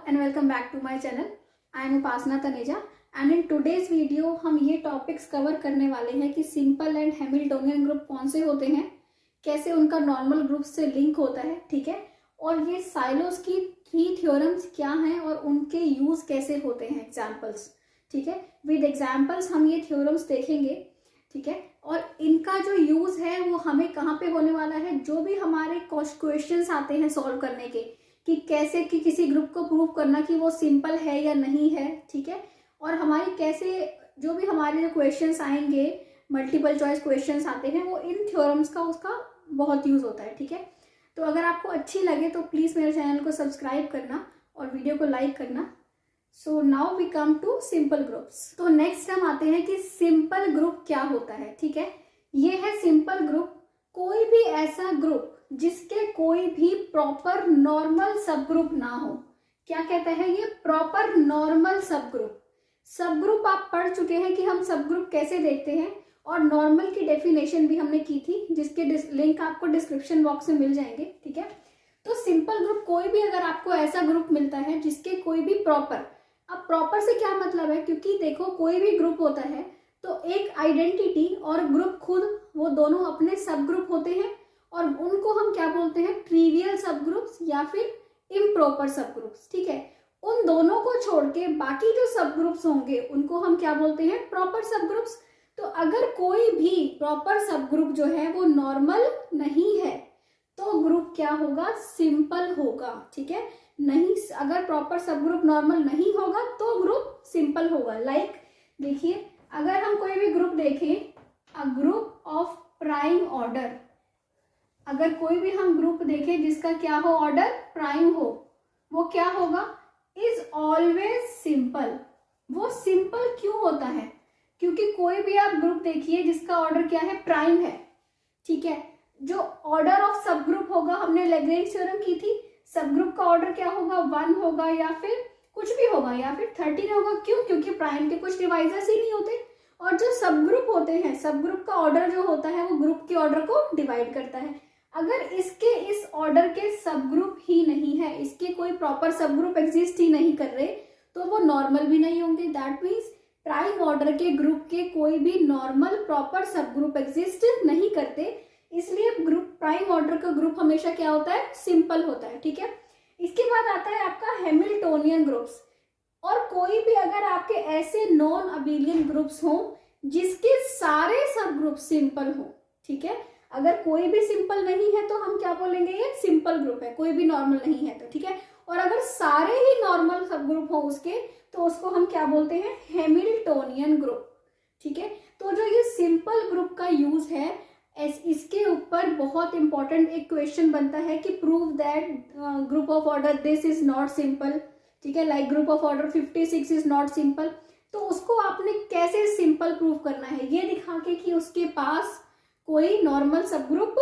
and welcome back to my channel. I am Upasana Taneja and in today's video हम ये topics cover करने वाले हैं कि सिंपल एंड हैमिल्टोनियन ग्रुप कौन से होते हैं, कैसे उनका नॉर्मल ग्रुप से लिंक होता है, ठीक है, और ये साइलोस की 3 थ्योरम्स क्या हैं और उनके यूज कैसे होते हैं, एग्जाम्पल्स, ठीक है, विद एग्जाम्पल्स हम ये थ्योरम्स देखेंगे, ठीक है, और इनका जो यूज है वो हमें कहाँ पे होने वाला है, जो भी हमारे क्वेश्चंस आते हैं सॉल्व करने के कि कैसे कि किसी ग्रुप को प्रूव करना कि वो सिंपल है या नहीं है, ठीक है, और हमारी कैसे जो भी हमारे जो क्वेश्चंस आएंगे मल्टीपल चॉइस क्वेश्चंस आते हैं वो इन थ्योरम्स का उसका बहुत यूज होता है, ठीक है। तो अगर आपको अच्छी लगे तो प्लीज मेरे चैनल को सब्सक्राइब करना और वीडियो को लाइक करना। So now we come to simple groups. तो नेक्स्ट हम आते हैं कि सिंपल ग्रुप क्या होता है, ठीक है। ये है सिंपल ग्रुप, कोई भी ऐसा ग्रुप जिसके कोई भी प्रॉपर नॉर्मल सब ग्रुप ना हो। क्या कहता है ये? प्रॉपर नॉर्मल सब ग्रुप। सब ग्रुप आप पढ़ चुके हैं कि हम सब ग्रुप कैसे देखते हैं और नॉर्मल की डेफिनेशन भी हमने की थी, जिसके लिंक आपको डिस्क्रिप्शन बॉक्स में मिल जाएंगे, ठीक है। तो सिंपल ग्रुप कोई भी अगर आपको ऐसा ग्रुप मिलता है जिसके कोई भी प्रॉपर, अब प्रॉपर से क्या मतलब है, क्योंकि देखो कोई भी ग्रुप होता है तो एक आइडेंटिटी और ग्रुप खुद, वो दोनों अपने सब ग्रुप होते हैं और उनको हम क्या बोलते हैं, ट्रिवियल सब ग्रुप्स या फिर इम्प्रॉपर सब ग्रुप्स, ठीक है। उन दोनों को छोड़ के बाकी जो सब ग्रुप्स होंगे उनको हम क्या बोलते हैं, प्रॉपर सब ग्रुप्स। तो अगर कोई भी प्रॉपर सब ग्रुप जो है वो नॉर्मल नहीं है तो ग्रुप क्या होगा, सिंपल होगा, ठीक है। नहीं, अगर प्रॉपर सब ग्रुप नॉर्मल नहीं होगा तो ग्रुप सिंपल होगा। लाइक देखिए, अगर हम कोई भी ग्रुप देखें, a group of prime order, अगर कोई भी हम ग्रुप देखें जिसका क्या हो, ऑर्डर प्राइम हो, वो क्या होगा, इज ऑलवेज सिंपल। वो सिंपल क्यों होता है? क्योंकि कोई भी आप ग्रुप देखिए जिसका ऑर्डर क्या है, प्राइम है, ठीक है। जो ऑर्डर ऑफ सब ग्रुप होगा, हमने लैग्रेंज थ्योरम की थी, सब ग्रुप का ऑर्डर क्या होगा, 1 होगा या फिर कुछ भी होगा या फिर 13 होगा। क्यों? क्योंकि प्राइम के कुछ डिवाइजर्स ही नहीं होते। और जो सब ग्रुप होते हैं, सब ग्रुप का ऑर्डर जो होता है वो ग्रुप के ऑर्डर को डिवाइड करता है। अगर इसके इस ऑर्डर के सब ग्रुप ही नहीं है, इसके कोई प्रॉपर सब ग्रुप एग्जिस्ट ही नहीं कर रहे, तो वो नॉर्मल भी नहीं होंगे। दैट मीन्स प्राइम ऑर्डर के ग्रुप के कोई भी नॉर्मल प्रॉपर सब ग्रुप एग्जिस्ट नहीं करते, इसलिए ग्रुप प्राइम ऑर्डर का ग्रुप हमेशा क्या होता है, सिंपल होता है, ठीक है। इसके बाद आता है आपका हैमिल्टोनियन ग्रुप्स। और कोई भी अगर आपके ऐसे नॉन अबेलियन ग्रुप्स हो जिसके सारे सब ग्रुप सिंपल हो, ठीक है, अगर कोई भी सिंपल नहीं है तो हम क्या बोलेंगे, ये सिंपल ग्रुप है, कोई भी नॉर्मल नहीं है तो, ठीक है। और अगर सारे ही नॉर्मल सब ग्रुप हो उसके, तो उसको हम क्या बोलते हैं, हैमिल्टोनियन ग्रुप, ठीक है। तो जो ये सिंपल ग्रुप का यूज है, इसके ऊपर बहुत इंपॉर्टेंट एक क्वेश्चन बनता है कि prove that group of order this is not simple, ठीक है, like group of order 56 is not simple. तो उसको आपने कैसे सिंपल प्रूव करना है, ये दिखा के कि उसके पास कोई नॉर्मल सब ग्रुप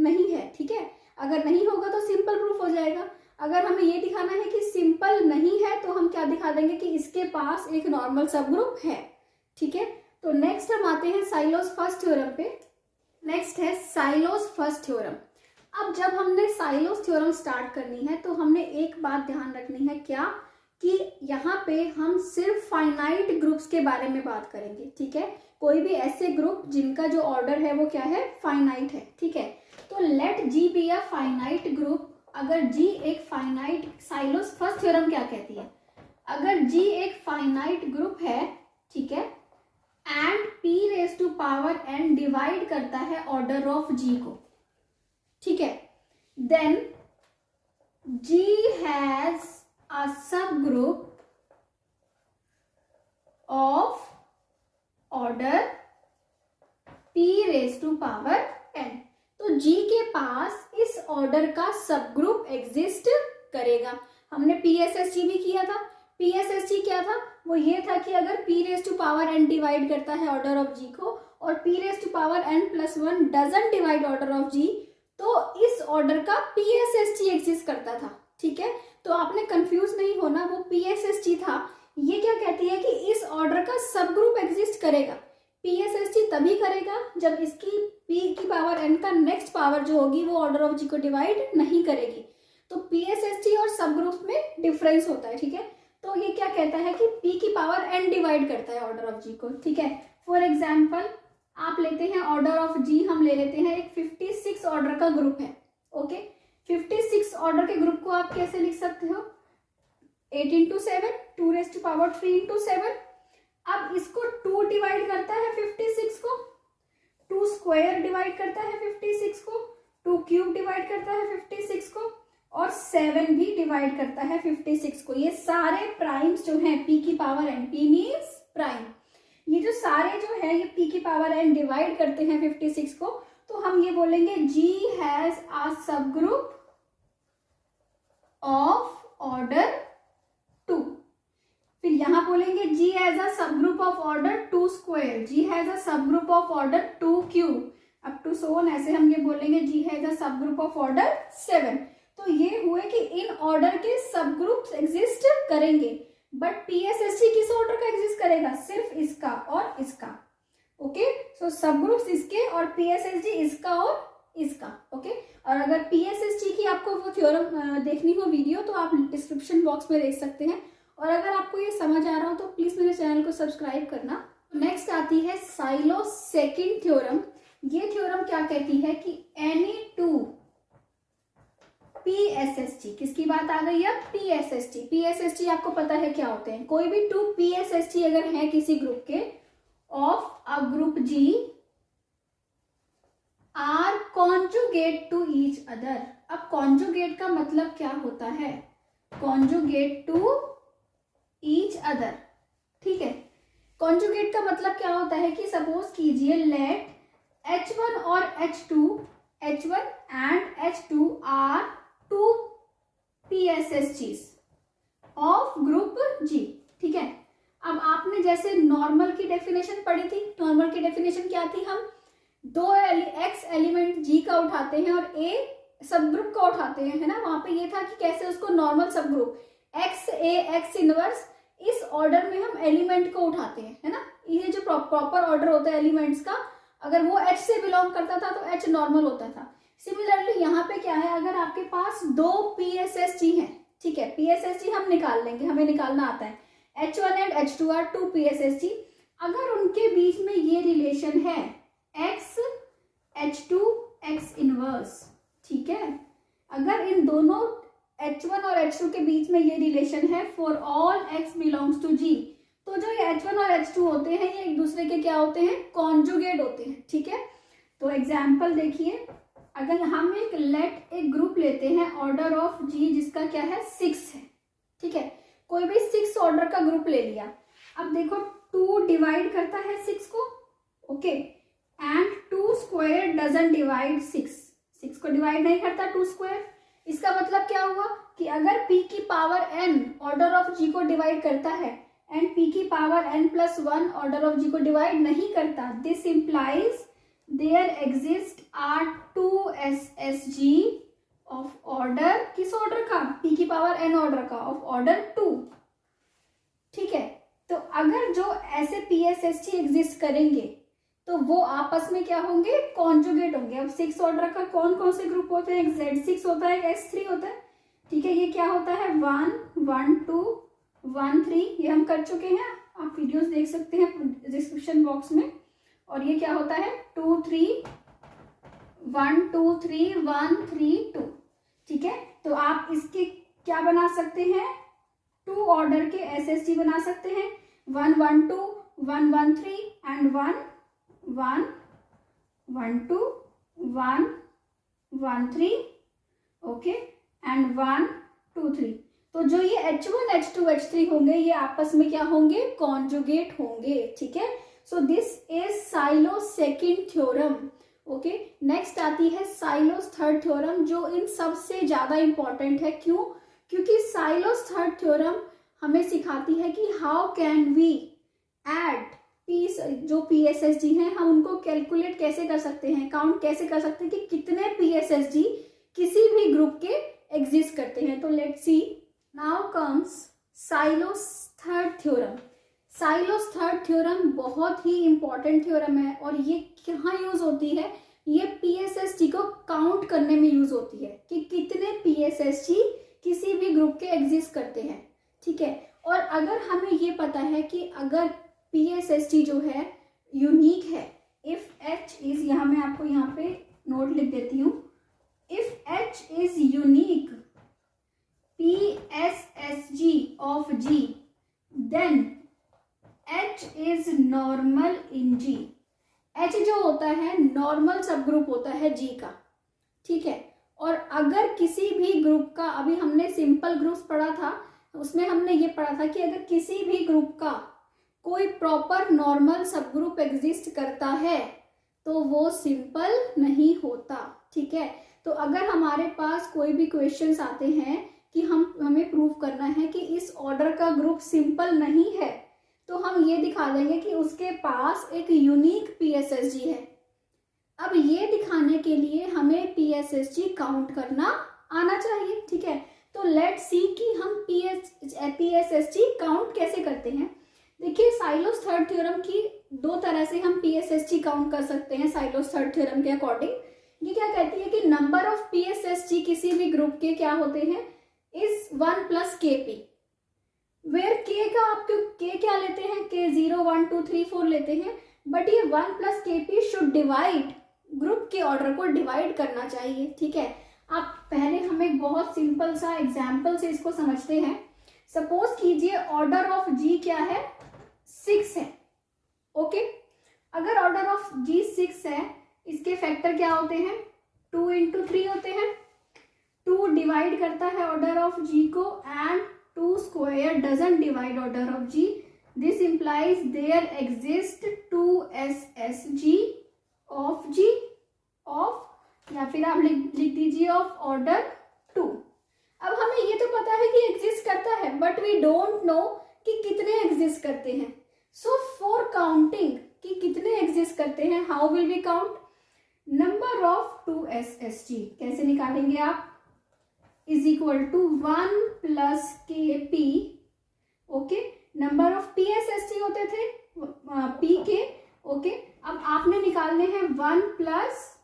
नहीं है, ठीक है। अगर नहीं होगा तो सिंपल प्रूफ हो जाएगा। अगर हमें ये दिखाना है कि सिंपल नहीं है तो हम क्या दिखा देंगे कि इसके पास एक नॉर्मल सब ग्रुप है, ठीक है। तो नेक्स्ट हम आते हैं साइलोस फर्स्ट थ्योरम पे। नेक्स्ट है साइलोस फर्स्ट थ्योरम। अब जब हमने साइलोस थ्योरम स्टार्ट करनी है तो हमने एक बात ध्यान रखनी है, क्या कि यहाँ पे हम सिर्फ फाइनाइट ग्रुप्स के बारे में बात करेंगे, ठीक है। कोई भी ऐसे ग्रुप जिनका जो ऑर्डर है वो क्या है, फाइनाइट है, ठीक है। तो let G be a finite group. अगर जी एक फाइनाइट, साइलोस फर्स्ट थ्योरम क्या कहती है, अगर जी एक फाइनाइट ग्रुप है, ठीक है, and p raise to power n divide करता है ऑर्डर ऑफ g को, ठीक है, देन g हैज अ सब group of order p raise to power n। तो g के पास इस ऑर्डर का सब ग्रुप एग्जिस्ट करेगा। हमने PSSG भी किया था। PSSG क्या था, वो ये था कि अगर p raise to power n divide करता है ऑर्डर ऑफ g को और p raise to power n+1 doesn't divide order of g, तो इस ऑर्डर का PSSG एग्जिस्ट करता था, ठीक है। तो आपने कंफ्यूज नहीं होना, वो PSSG था। ये क्या कहती है कि इस ऑर्डर का सब ग्रुप एग्जिस्ट करेगा। PSSG तभी करेगा जब इसकी p की पावर n का नेक्स्ट पावर जो होगी वो ऑर्डर ऑफ g को डिवाइड नहीं करेगी। तो PSST और सब ग्रुप्स में डिफरेंस होता है, ठीक है। तो ये क्या कहता है कि P की पावर n डिवाइड करता है ऑर्डर ऑफ G को, ठीक है। फॉर एग्जाम्पल आप लेते हैं ऑर्डर ऑफ G, हम ले लेते हैं एक 56 ऑर्डर का ग्रुप है, ओके। 56 ऑर्डर के ग्रुप को आप कैसे लिख सकते हो, 8 into 7, 2 raised to power 3 into 7। अब इसको 2 डिवाइड करता है 56 को, 2 स्क्वायर डिवाइड करता है 56 को, 2 क्यूब डिवाइड करता है 56 को, और 7 भी डिवाइड करता है 56 को। ये सारे प्राइम्स जो हैं P की power n, P means prime, ये जो सारे जो है ये P की पावर n डिवाइड करते हैं 56 को, तो हम ये बोलेंगे G हैज अ सब ग्रुप ऑफ ऑर्डर 2। फिर यहां बोलेंगे G हैज अ सब group of order 2 square, G has a सब group of order 2 cube, up to so on, ऐसे हम ये बोलेंगे G हैज अ सब ग्रुप ऑफ ऑर्डर 7। तो ये हुए कि इन ऑर्डर के सब ग्रुप्स एग्जिस्ट करेंगे, बट PSST किस ऑर्डर का एग्जिस्ट करेगा, सिर्फ इसका और इसका, ओके। सो सब ग्रुप्स इसके और PSST इसका और इसका, ओके। और अगर PSST की आपको वो थ्योरम देखनी हो वीडियो तो आप डिस्क्रिप्शन बॉक्स में देख सकते हैं। और अगर आपको ये समझ आ रहा हो तो प्लीज मेरे चैनल को सब्सक्राइब करना। नेक्स्ट आती है साइलो सेकंड थ्योरम। ये थ्योरम क्या कहती है कि एनी टू PSST, किसकी बात आ गई अब, PSST आपको पता है क्या होते हैं, कोई भी 2 PSST अगर है किसी ग्रुप के of a group G are conjugate to each other. अब कॉन्जुगेट का मतलब क्या होता है, कॉन्जुगेट टू ईच अदर, ठीक है। कॉन्जुगेट का मतलब क्या होता है कि सपोज कीजिए लेट H1 और H1 and H2 are 2 PSSTs of group G, ठीक है। अब आपने जैसे नॉर्मल की डेफिनेशन पढ़ी थी, नॉर्मल की डेफिनेशन क्या थी, हम दो x एलिमेंट G का उठाते हैं और A सब ग्रुप का उठाते हैं, है ना। वहां पे ये था कि कैसे उसको नॉर्मल सब ग्रुप XA X इनवर्स, इस ऑर्डर में हम एलिमेंट को उठाते हैं, है ना। ये जो प्रॉपर ऑर्डर होता है एलिमेंट्स का, अगर वो H से बिलोंग करता था तो H नॉर्मल होता था। सिमिलरली यहाँ पे क्या है, अगर आपके पास 2 PSST हैं, ठीक है, PSST हम निकाल लेंगे, हमें निकालना आता है, H1 and H2 are 2 PSST। अगर उनके बीच में ये रिलेशन है X H2 X इनवर्स, ठीक है, अगर इन दोनों H1 और H2 के बीच में ये रिलेशन है for all X belongs to G, तो जो ये H1 और H2 होते हैं ये एक दूसरे के क्या होते हैं, कॉन्जुगेट होते हैं, ठीक है। तो एग्जाम्पल देखिए, अगर हम एक ग्रुप लेते हैं ऑर्डर ऑफ G जिसका क्या है 6 है, ठीक है, कोई भी 6 ऑर्डर का ग्रुप ले लिया। अब देखो 2 डिवाइड करता है 6 को, okay, and 2 square doesn't divide 6 को डिवाइड नहीं करता 2 स्क्वायर। इसका मतलब क्या हुआ कि अगर P की power n order of G को डिवाइड करता है एंड P की power n+1 order of G को डिवाइड नहीं करता, this implies there exist are 2 SSG of order, किस ऑर्डर का, P की पावर n ऑर्डर का, ऑफ ऑर्डर 2, ठीक है। तो अगर जो ऐसे PSST एग्जिस्ट करेंगे तो वो आपस में क्या होंगे, कॉन्जुगेट होंगे। अब 6 ऑर्डर का कौन कौन से ग्रुप होते हैं, Z6 होता है, S3 होता है, ठीक है। ये क्या होता है 1 1 2 1 3, ये हम कर चुके हैं, आप वीडियोस देख सकते हैं डिस्क्रिप्शन बॉक्स में। और ये क्या होता है 2 3 1 2 3 1 3 2, ठीक है। तो आप इसके क्या बना सकते हैं, 2 ऑर्डर के SST बना सकते हैं, 1 1 2 1 1 3 एंड 1 1 1 2 1 1 3, ओके, एंड 1 2 3। तो जो ये H1 H2 H3 होंगे ये आपस में क्या होंगे, कॉन्जुगेट होंगे, ठीक है। So this is silo second theorem, okay. Next आती है साइलोस थर्ड थ्योरम, जो इन सबसे ज्यादा इंपॉर्टेंट है। क्यों, क्योंकि साइलोस थर्ड थ्योरम हमें सिखाती है कि हाउ कैन वी एड जो PSST हैं हम उनको कैलकुलेट कैसे कर सकते हैं, काउंट कैसे कर सकते हैं कि कितने PSST किसी भी ग्रुप के एग्जिस्ट करते हैं। तो let's see, now comes silos third theorem. Silos third theorem बहुत ही इंपॉर्टेंट थ्योरम है और ये कहाँ यूज होती है, ये PSST को काउंट करने में यूज होती है कि कितने PSST किसी भी ग्रुप के एग्जिस्ट करते हैं, ठीक है। और अगर हमें ये पता है कि अगर PSST जो है यूनिक है, इफ H इज, यहाँ मैं आपको यहाँ पे नोट लिख देती हूँ, if H is unique PSSG of G, then H is normal in G। H जो होता है नॉर्मल सब ग्रुप होता है G का, ठीक है। और अगर किसी भी ग्रुप का, अभी हमने सिंपल ग्रुप्स पढ़ा था, उसमें हमने ये पढ़ा था कि अगर किसी भी ग्रुप का कोई प्रॉपर नॉर्मल सब ग्रुप एग्जिस्ट करता है तो वो सिंपल नहीं होता, ठीक है। तो अगर हमारे पास कोई भी क्वेश्चंस आते हैं कि हमें प्रूव करना है कि इस ऑर्डर का ग्रुप सिंपल नहीं है, तो हम ये दिखा देंगे कि उसके पास एक यूनिक PSSG है। अब ये दिखाने के लिए हमें PSSG काउंट करना आना चाहिए, ठीक है। तो लेट्स सी कि हम PSSG काउंट कैसे करते हैं। देखिए, साइलोस थर्ड थ्योरम की दो तरह से हम PSSG काउंट कर सकते हैं। साइलोस थर्ड थ्योरम के अकॉर्डिंग ये क्या कहती है कि नंबर ऑफ PSSG किसी भी ग्रुप के क्या होते हैं, इज 1 + KP, वेयर K का आप K क्या लेते हैं, K 0 1 2 3 4 लेते हैं, बट ये 1 + KP शुड डिवाइड, ग्रुप के ऑर्डर को डिवाइड करना चाहिए, ठीक है। आप पहले हम एक बहुत सिंपल सा एग्जाम्पल से इसको समझते हैं। सपोज कीजिए ऑर्डर ऑफ G क्या है, 6 है, ओके। अगर ऑर्डर ऑफ G 6 है, इसके फैक्टर क्या होते हैं, 2 × 3 होते हैं। 2 डिवाइड करता है ऑर्डर ऑफ G को, and 2 square doesn't divide order of G. This implies there exists 2 SSG of G of, या फिर आप लिख दीजिए ऑफ ऑर्डर 2। अब हमें ये तो पता है कि एग्जिस्ट करता है, बट वी डोंट नो कि कितने एग्जिस्ट करते हैं। सो फॉर काउंटिंग कि कितने एग्जिस्ट करते हैं, how will we count, number of 2 SSG कैसे निकालेंगे आप, is equal to 1 + KP, okay. Number of PSST होते थे PK, ओके। अब आपने निकालने हैं 1 +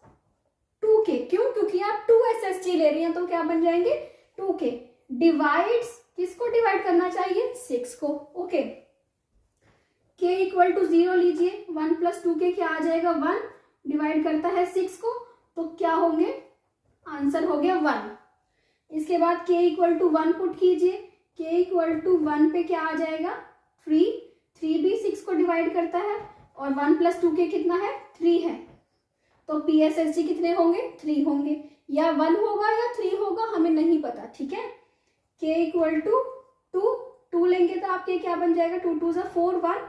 2K, क्यों, क्योंकि आप 2 SST ले रही हैं, तो क्या बन जाएंगे 2K। डिवाइड्स, किसको डिवाइड करना चाहिए, 6 को, ओके। K = 0 लीजिए, 1 + 2K क्या आ जाएगा, 1, डिवाइड करता है 6 को, तो क्या होंगे, आंसर हो गया 1। इसके बाद K = 1 पुट कीजिए, K = 1 पे क्या आ जाएगा, 3, 3 भी 6 को डिवाइड करता है, और 1 + 2K कितना है, 3 है। तो PSSG कितने होंगे, 3 होंगे, या 1 होगा या 3 होगा, हमें नहीं पता, ठीक है। K = 2, 2 लेंगे तो आपके क्या बन जाएगा, 2 × 2 = 4, 1,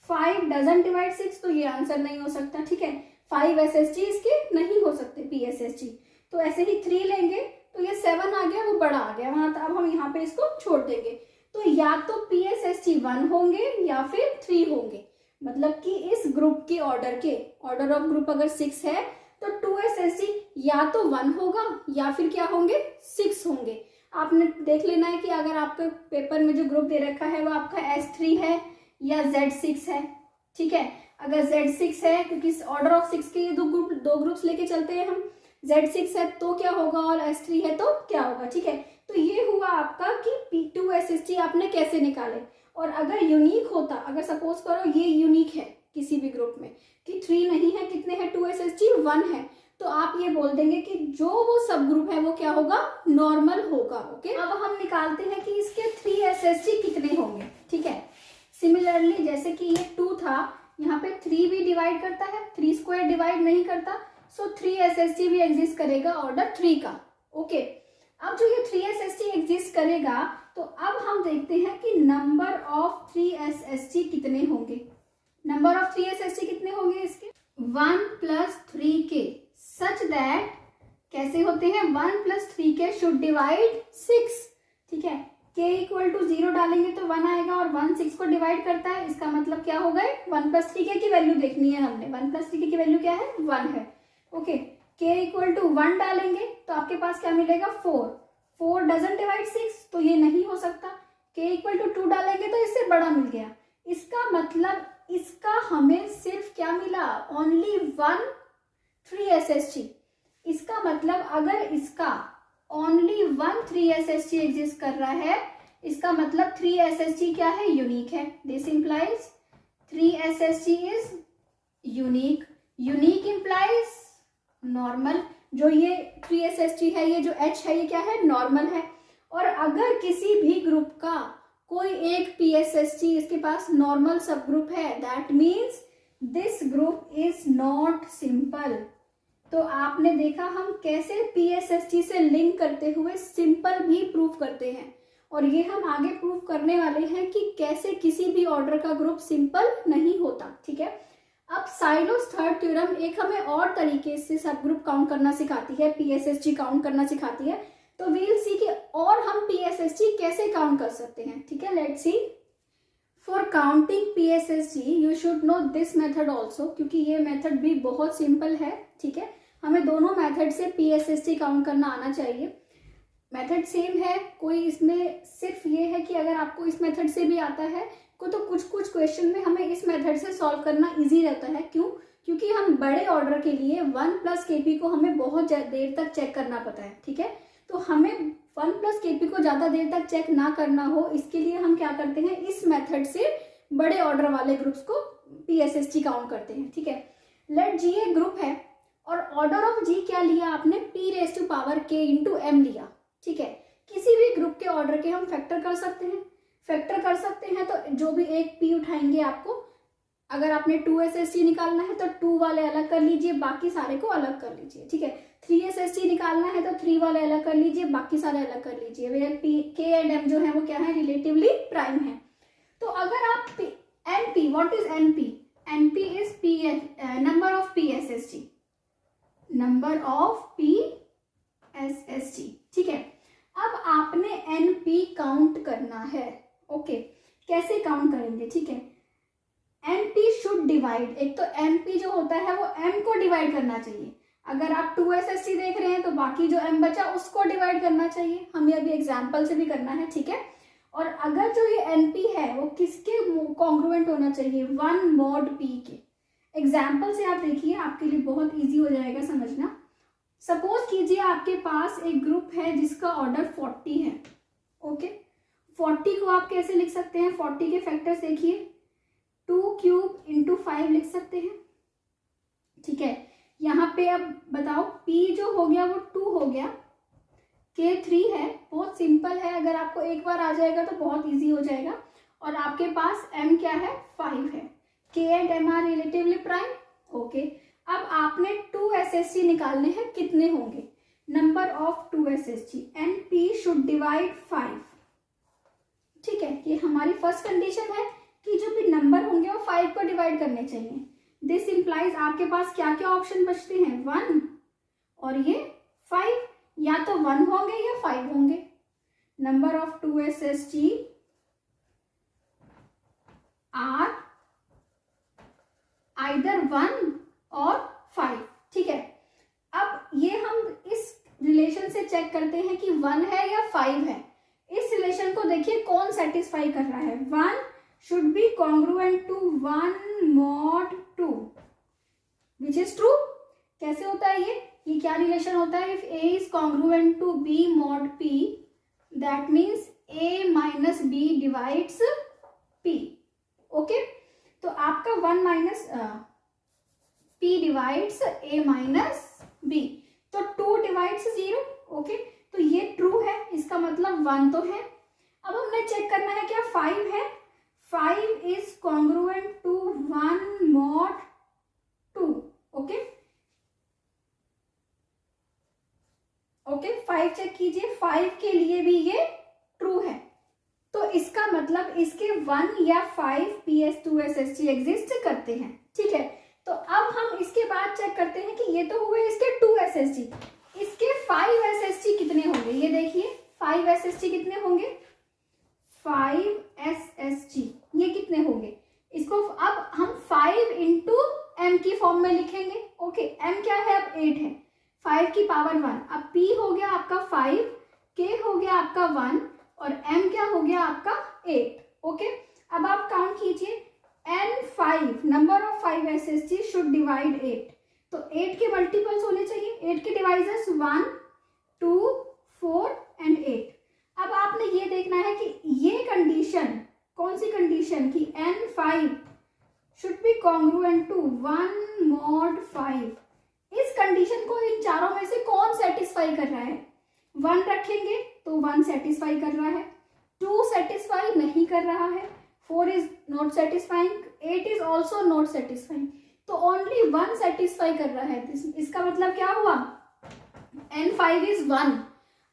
5 डजंट डिवाइड 6, तो ये आंसर नहीं हो सकता, ठीक है। 5 SSG इसके नहीं हो सकते PSSG। तो ऐसे ही 3 लेंगे तो ये 7 आ गया, वो बड़ा आ गया वहां, अब हम यहाँ पे इसको छोड़ देंगे। तो या तो PSSG 1 होंगे या फिर 3 होंगे, मतलब कि इस ग्रुप के ऑर्डर ऑफ ग्रुप अगर 6 है तो 2 SSG या तो 1 होगा या फिर क्या होंगे, 6 होंगे। आपने देख लेना है कि अगर आपके पेपर में जो ग्रुप दे रखा है वो आपका S3 है या Z6 है, ठीक है। अगर Z6 है, क्योंकि ऑर्डर ऑफ 6 के दो ग्रुप्स लेके चलते हैं हम, Z6 है तो क्या होगा और S3 है तो क्या होगा, ठीक है। तो ये हुआ आपका कि P2 SSG आपने कैसे निकाले। और अगर यूनिक होता, अगर सपोज करो ये यूनिक है किसी भी ग्रुप में कि 3 नहीं है, कितने हैं 2 SSG 1 है, तो आप ये बोल देंगे कि जो वो सब ग्रुप है वो क्या होगा, नॉर्मल होगा, ओके। अब हम निकालते हैं कि इसके 3 SSG कितने होंगे, ठीक है। सिमिलरली जैसे कि ये 2 था, यहाँ पे 3 भी डिवाइड करता है, 3 स्क्वायर डिवाइड नहीं करता, सो 3 SSG भी एग्जिस्ट करेगा ऑर्डर 3 का, ओके। अब जो ये 3 SSG एग्जिस्ट करेगा, तो अब हम देखते हैं कि नंबर ऑफ 3 SSG कितने होंगे। नंबर ऑफ 3 SSG कितने होंगे इसके, 1 + 3K, सच दैट कैसे होते हैं, 1 + 3K शुड डिवाइड 6, ठीक है। K = 0 डालेंगे तो 1 आएगा, और 1 6 को डिवाइड करता है, इसका मतलब क्या हो गए, 1 + 3K की वैल्यू देखनी है हमने, 1 + 3K की वैल्यू क्या है, 1 है, ओके। K = 1 डालेंगे तो आपके पास क्या मिलेगा, 4, 4 डजंट डिवाइड 6, तो ये नहीं हो सकता। K = 2 डालेंगे तो इससे बड़ा मिल गया, इसका मतलब इसका हमें सिर्फ क्या मिला, ओनली 1 3SH3। इसका मतलब अगर इसका ओनली 1 3SH3 एग्जिस्ट कर रहा है, इसका मतलब 3SH3 क्या है, यूनिक है। This implies 3SH3 is unique. Unique implies normal. जो ये 3SH3 है, ये जो H है, ये क्या है, नॉर्मल है। और अगर किसी भी ग्रुप का कोई एक PSH3 इसके पास नॉर्मल सब ग्रुप है, that means this group is not simple. तो आपने देखा हम कैसे PSH3 से लिंक करते हुए सिंपल भी प्रूव करते हैं, और ये हम आगे प्रूव करने वाले हैं कि कैसे किसी भी ऑर्डर का ग्रुप सिंपल नहीं होता। ठीक है, अब साइलोस थर्ड थ्योरम एक हमें और तरीके से सब ग्रुप काउंट करना सिखाती है, PSH3 काउंट करना सिखाती है। तो वील सी कि और हम PSH3 कैसे काउंट कर सकते हैं। ठीक है, let's see. For counting PSH3 you should know this method also, क्योंकि ये मेथड भी बहुत सिंपल है। ठीक है, हमें दोनों मेथड से PSH3 काउंट करना आना चाहिए। मेथड सेम है, कोई इसमें सिर्फ ये है कि अगर आपको इस मेथड से भी आता है तो कुछ क्वेश्चन में हमें इस मेथड से सॉल्व करना इजी रहता है। क्यों? क्योंकि हम बड़े ऑर्डर के लिए 1 + KP को हमें बहुत देर तक चेक करना पड़ता है। ठीक है, तो हमें 1 + KP को ज़्यादा देर तक चेक ना करना हो, इसके लिए हम क्या करते हैं, इस मेथड से बड़े ऑर्डर वाले ग्रुप्स को PSH3 काउंट करते हैं। ठीक है, लेट G एक ग्रुप है और ऑर्डर ऑफ G क्या लिया आपने, P⁻k × M लिया। ठीक है, किसी भी ग्रुप के ऑर्डर के हम फैक्टर कर सकते हैं। तो जो भी एक P उठाएंगे आपको, अगर आपने 2SH3 निकालना है तो 2 वाले अलग कर लीजिए, बाकी सारे को अलग कर लीजिए। ठीक है, 3SH3 निकालना है तो 3 वाले अलग कर लीजिए, बाकी सारे अलग कर लीजिए। वेयर K एंड M जो है वो क्या है, रिलेटिवली प्राइम है। तो अगर आप NP, what is NP? NP is number of PSH3, number of PSH3। ठीक है, अब आपने NP काउंट करना है। ओके, कैसे काउंट करेंगे? ठीक है, NP शुड डिवाइड, एक तो NP जो होता है वो M को डिवाइड करना चाहिए। अगर आप 2SH3 देख रहे हैं तो बाकी जो M बचा उसको डिवाइड करना चाहिए। हमें अभी एग्जाम्पल से भी करना है। ठीक है, और अगर जो ये NP है वो किसके कॉन्ग्रुएंट होना चाहिए, 1 mod P के। एग्जाम्पल से आप देखिए, आपके लिए बहुत ईजी हो जाएगा समझना। सपोज कीजिए आपके पास एक ग्रुप है जिसका ऑर्डर 40 है। ओके, 40 को आप कैसे लिख सकते हैं, 40 के फैक्टर्स देखिए, 2³ × 5 लिख सकते हैं। ठीक है, यहाँ पे अब बताओ, P जो हो गया वो 2 हो गया, K 3 है, बहुत सिंपल है। अगर आपको एक बार आ जाएगा तो बहुत इजी हो जाएगा। और आपके पास M क्या है, 5 है। K and M are relatively prime. Okay, अब आपने 2SH3 निकालने हैं, कितने होंगे, number of 2SH3, NP should divide 5। ठीक है, ये हमारी फर्स्ट कंडीशन है कि जो भी नंबर होंगे वो 5 को डिवाइड करने चाहिए। दिस इंप्लाइज आपके पास क्या क्या ऑप्शन बचते हैं, 1 और ये 5, या तो 1 होंगे या 5 होंगे। Number of 2SH3 are either 1 और 5। ठीक है, अब ये हम इस रिलेशन से चेक करते हैं कि 1 है या 5 है। इस रिलेशन को देखिए कौन सेटिस्फाई कर रहा है, 1 should be congruent to 1 mod 2 which is true। कैसे होता है ये क्या रिलेशन होता है, if A is congruent to B mod P that means A minus B divides P। Okay, तो आपका 1 - P divides A minus B, तो 2 divides 0। ओके, तो ये ट्रू है, इसका मतलब 1 तो है। अब हमने चेक करना है क्या 5 है, 5 is congruent to 1 mod 2। Okay, 5 check कीजिए, 5 के लिए भी ये ट्रू है। तो इसका मतलब इसके 1 या 5 PS2SH3 एग्जिस्ट करते हैं। ठीक है, तो अब हम इसके बाद चेक करते हैं कि ये तो हुए इसके 2SH3, इसके 5SH3 कितने होंगे। ये देखिए 5SH3 कितने होंगे, 5SH3 ये कितने होंगे, इसको अब हम 5 × M की फॉर्म में लिखेंगे। ओके, M क्या है, अब 8 है, 5 की पावर 1। अब P हो गया आपका 5, K हो गया आपका 1 और M क्या हो गया आपका 8। ओके, अब आप काउंट कीजिए, N5 number of 5SH3 should divide 8। तो 8 के मल्टीपल्स होने चाहिए, 8 के डिवाइजर्स 1, 2, 4 एंड 8। अब आपने ये देखना है कि ये कंडीशन, कौन सी कंडीशन की n5 should be congruent to 1 mod 5। इस कंडीशन को इन चारों में से कौन सेटिस्फाई कर रहा है? 1 रखेंगे तो 1 सेटिस्फाई कर रहा है, 2 सेटिस्फाई नहीं कर रहा है, 4 is not satisfying, 8 is also not satisfying, तो ओनली 1 सेटिस्फाई कर रहा है। इसका मतलब क्या हुआ? n5 is 1।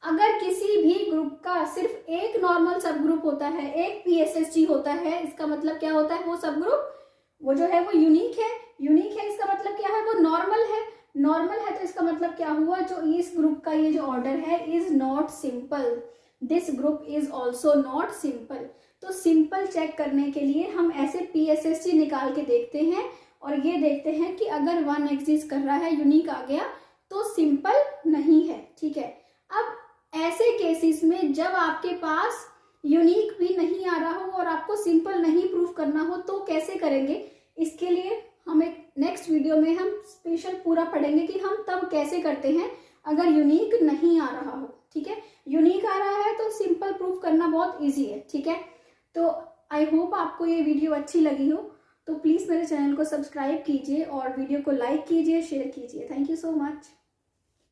अगर किसी भी ग्रुप का सिर्फ एक नॉर्मल सब ग्रुप होता है, एक PSSG होता है, इसका मतलब क्या होता है? वो सब ग्रुप वो जो है वो यूनिक है। यूनिक है इसका मतलब क्या है? वो नॉर्मल है। नॉर्मल है तो इसका मतलब क्या हुआ? जो इस ग्रुप का ये जो ऑर्डर है is not simple, this group is also not simple. तो सिंपल चेक करने के लिए हम ऐसे PSSG निकाल के देखते हैं और ये देखते हैं कि अगर 1 एग्जिस्ट कर रहा है, यूनिक आ गया, तो सिंपल नहीं है। ठीक है, अब ऐसे केसेस में जब आपके पास यूनिक भी नहीं आ रहा हो और आपको सिंपल नहीं प्रूफ करना हो तो कैसे करेंगे? इसके लिए हम एक नेक्स्ट वीडियो में हम स्पेशल पूरा पढ़ेंगे कि हम तब कैसे करते हैं अगर यूनिक नहीं आ रहा हो। ठीक है, यूनिक आ रहा है तो सिंपल प्रूफ करना बहुत इजी है। ठीक है, तो आई होप आपको ये वीडियो अच्छी लगी हो, तो प्लीज़ मेरे चैनल को सब्सक्राइब कीजिए और वीडियो को लाइक कीजिए, शेयर कीजिए। Thank you so much.